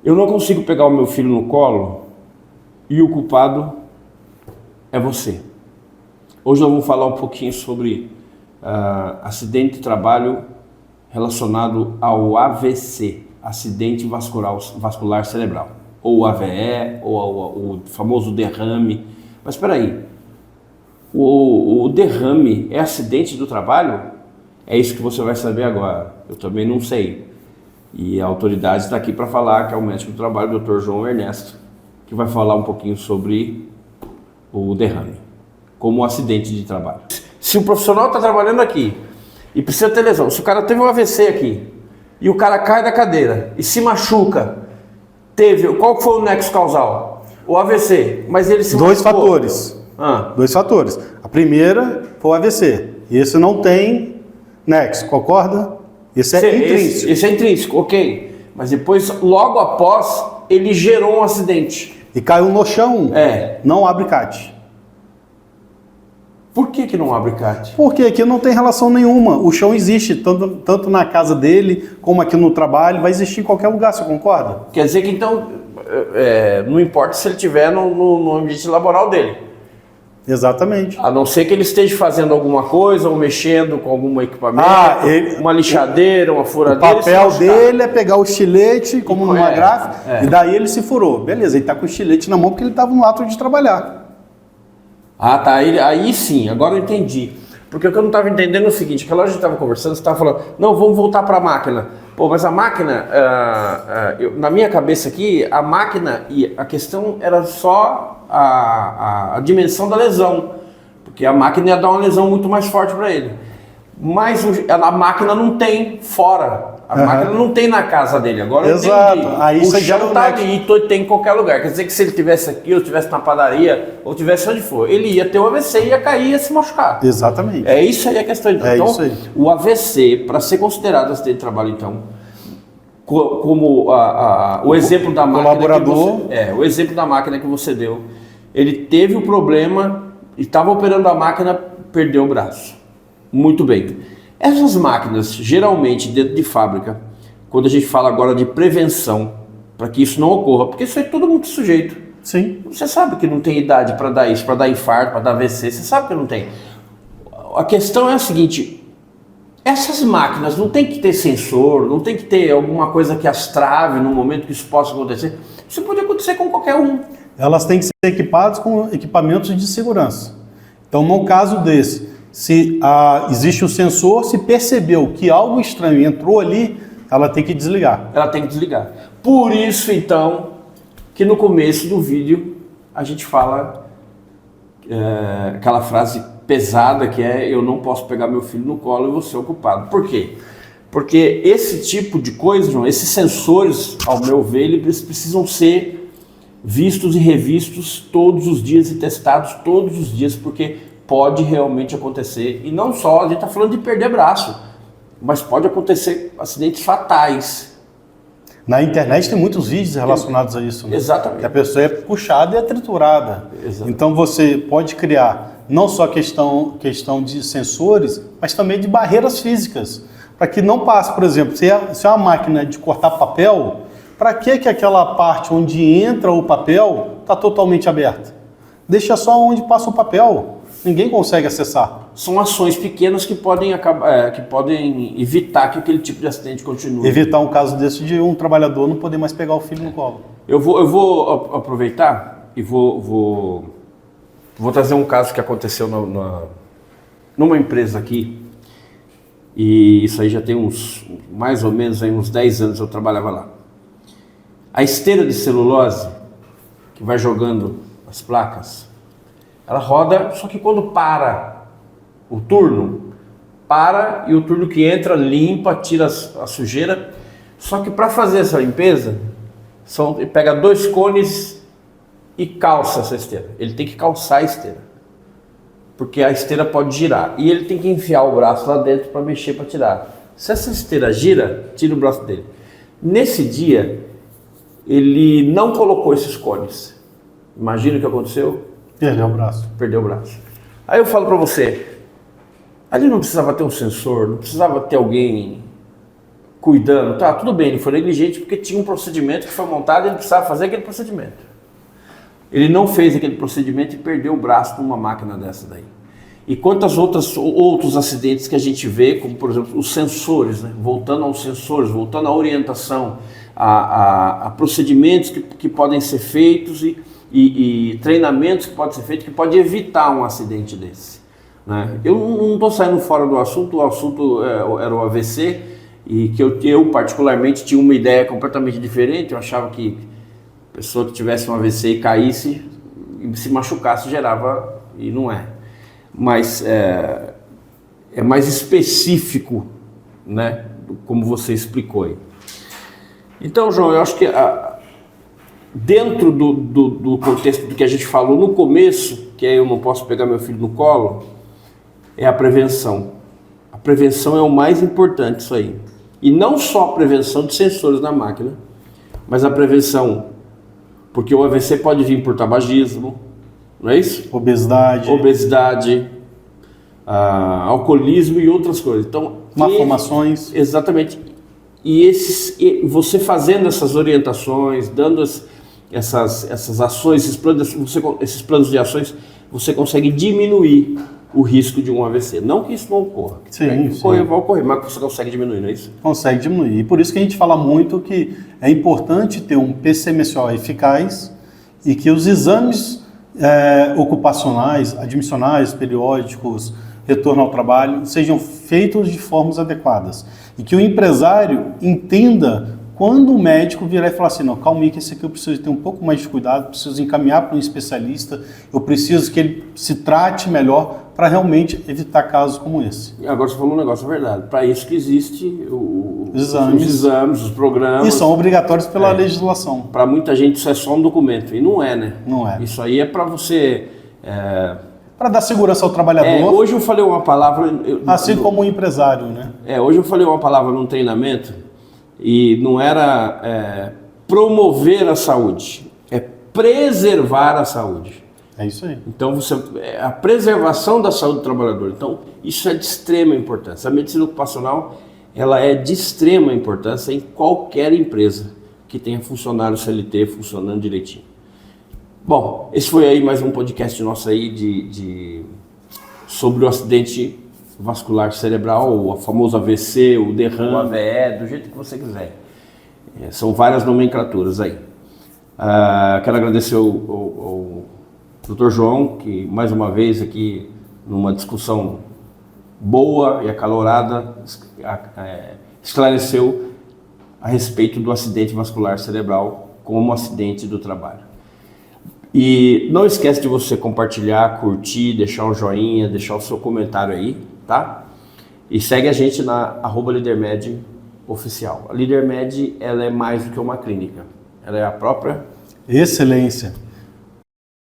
Eu não consigo pegar o meu filho no colo e o culpado é você. Hoje nós vamos falar um pouquinho sobre acidente de trabalho relacionado ao AVC, acidente vascular cerebral, ou AVE, ou o famoso derrame. Mas espera aí, o derrame é acidente do trabalho? É isso que você vai saber agora. Eu também não sei. E a autoridade está aqui para falar, que é o médico do trabalho, o Dr. João Ernesto, que vai falar um pouquinho sobre o derrame, como acidente de trabalho. Se o profissional está trabalhando aqui e precisa ter lesão, se o cara teve um AVC aqui e o cara cai da cadeira e se machuca, qual foi o nexo causal? O AVC, mas ele se Dois machucou. fatores. Dois fatores. A primeira foi o AVC. Esse não tem nexo, concorda? Esse é intrínseco. Esse é intrínseco, ok. Mas depois, logo após, ele gerou um acidente. E caiu no chão, não abre CAT. Por que não abre CAT? Porque aqui não tem relação nenhuma. O chão existe, tanto na casa dele, como aqui no trabalho, vai existir em qualquer lugar, você concorda? Quer dizer que então, não importa se ele estiver no ambiente laboral dele. Exatamente. A não ser que ele esteja fazendo alguma coisa ou mexendo com algum equipamento, uma lixadeira, uma furadeira. O papel dele é pegar o estilete, como numa gráfica, e daí ele se furou. Beleza, ele está com o estilete na mão porque ele estava no ato de trabalhar. Ah, tá. Aí sim, agora eu entendi. Porque o que eu não estava entendendo é o seguinte, aquela hora a gente estava conversando, você estava falando, não, vamos voltar para a máquina. Pô, mas a máquina, na minha cabeça aqui, a máquina, e a questão era só a dimensão da lesão. Porque a máquina ia dar uma lesão muito mais forte para ele. Mas a máquina não tem fora. A máquina não tem na casa dele. Agora eu entendi. Aí o chão está ali e tem em qualquer lugar. Quer dizer que se ele estivesse aqui, ou estivesse na padaria, ou estivesse onde for, ele ia ter o AVC, ia cair e ia se machucar. Exatamente. É isso aí a questão. Então, isso aí. O AVC, para ser considerado acidente de trabalho, então, como o exemplo da máquina colaborador. o exemplo da máquina que você deu, ele teve o problema, estava operando a máquina, perdeu o braço. Muito bem. Essas máquinas, geralmente dentro de fábrica, quando a gente fala agora de prevenção, para que isso não ocorra, porque isso é todo mundo sujeito. Sim. Você sabe que não tem idade para dar isso, para dar infarto, para dar AVC, você sabe que não tem. A questão é a seguinte, essas máquinas não tem que ter sensor, não tem que ter alguma coisa que as trave no momento que isso possa acontecer. Isso pode acontecer com qualquer um. Elas têm que ser equipadas com equipamentos de segurança. Então, no caso desse, se existe um sensor, se percebeu que algo estranho entrou ali, ela tem que desligar. Ela tem que desligar. Por isso, então, que no começo do vídeo a gente fala aquela frase pesada que é: eu não posso pegar meu filho no colo e você é o culpado. Por quê? Porque esse tipo de coisa, João, esses sensores, ao meu ver, eles precisam ser vistos e revistos todos os dias e testados todos os dias, porque pode realmente acontecer. E não só, a gente está falando de perder braço, mas pode acontecer acidentes fatais. Na internet tem muitos vídeos relacionados a isso. Né? Exatamente. Que a pessoa é puxada e é triturada. Exatamente. Então você pode criar não só questão de sensores, mas também de barreiras físicas. Para que não passe, por exemplo, se é uma máquina de cortar papel, para que aquela parte onde entra o papel está totalmente aberta? Deixa só onde passa o papel. Ninguém consegue acessar. São ações pequenas que podem evitar que aquele tipo de acidente continue. Evitar um caso desse de um trabalhador não poder mais pegar o filho no colo. Eu vou aproveitar e vou trazer um caso que aconteceu numa empresa aqui. E isso aí já tem mais ou menos uns 10 anos eu trabalhava lá. A esteira de celulose, que vai jogando as placas, ela roda, só que quando para o turno, e o turno que entra limpa, tira a sujeira. Só que para fazer essa limpeza, pega 2 cones e calça essa esteira. Ele tem que calçar a esteira, porque a esteira pode girar. E ele tem que enfiar o braço lá dentro para mexer, para tirar. Se essa esteira gira, tira o braço dele. Nesse dia, ele não colocou esses cones. Imagina o que aconteceu? Perdeu o braço. Perdeu o braço. Aí eu falo para você, ali não precisava ter um sensor, não precisava ter alguém cuidando. Tá, tudo bem, ele foi negligente porque tinha um procedimento que foi montado e ele precisava fazer aquele procedimento. Ele não fez aquele procedimento e perdeu o braço numa máquina dessa daí. E quantos outros acidentes que a gente vê, como por exemplo os sensores, né? Voltando aos sensores, voltando à orientação, a procedimentos que podem ser feitos e treinamentos que podem ser feitos, que pode evitar um acidente desse. Né? Eu não estou saindo fora do assunto, o assunto era o AVC, e que eu particularmente tinha uma ideia completamente diferente. Eu achava que a pessoa que tivesse um AVC e caísse e se machucasse gerava, e não é. Mas é mais específico, né, como você explicou aí. Então, João, eu acho que dentro do contexto do que a gente falou no começo, que eu não posso pegar meu filho no colo, é a prevenção. A prevenção é o mais importante isso aí. E não só a prevenção de sensores na máquina, mas a prevenção, porque o AVC pode vir por tabagismo, não é isso? Obesidade, alcoolismo e outras coisas. Então, malformações. Exatamente. E você fazendo essas orientações, dando essas ações, esses planos de ações, você consegue diminuir o risco de um AVC. Não que isso não ocorra. Sim. Vai ocorrer, mas você consegue diminuir, não é isso? Consegue diminuir. E por isso que a gente fala muito que é importante ter um PCMSO eficaz e que os exames ocupacionais, admissionais, periódicos, retorno ao trabalho, sejam feitos de formas adequadas. E que o empresário entenda quando o médico virar e falar assim, não, calma aí, que esse aqui eu preciso ter um pouco mais de cuidado, preciso encaminhar para um especialista, eu preciso que ele se trate melhor para realmente evitar casos como esse. E agora você falou um negócio, é verdade. Para isso que existe os exames, os programas. E são obrigatórios pela legislação. Para muita gente isso é só um documento, e não é, né? Não é. Isso aí é para você... para dar segurança ao trabalhador. Hoje eu falei uma palavra... assim como o empresário, né? Hoje eu falei uma palavra num treinamento e não era promover a saúde, é preservar a saúde. É isso aí. Então, a preservação da saúde do trabalhador. Então, isso é de extrema importância. A medicina ocupacional, ela é de extrema importância em qualquer empresa que tenha funcionário CLT funcionando direitinho. Bom, esse foi aí mais um podcast nosso aí sobre o acidente vascular cerebral, o famoso AVC, o derrame, o AVE, do jeito que você quiser. São várias nomenclaturas aí. Quero agradecer ao Dr. João, que mais uma vez aqui, numa discussão boa e acalorada, esclareceu a respeito do acidente vascular cerebral como acidente do trabalho. E não esquece de você compartilhar, curtir, deixar um joinha, deixar o seu comentário aí, tá? E segue a gente na @LeaderMed oficial. A LeaderMed, ela é mais do que uma clínica, ela é a própria excelência.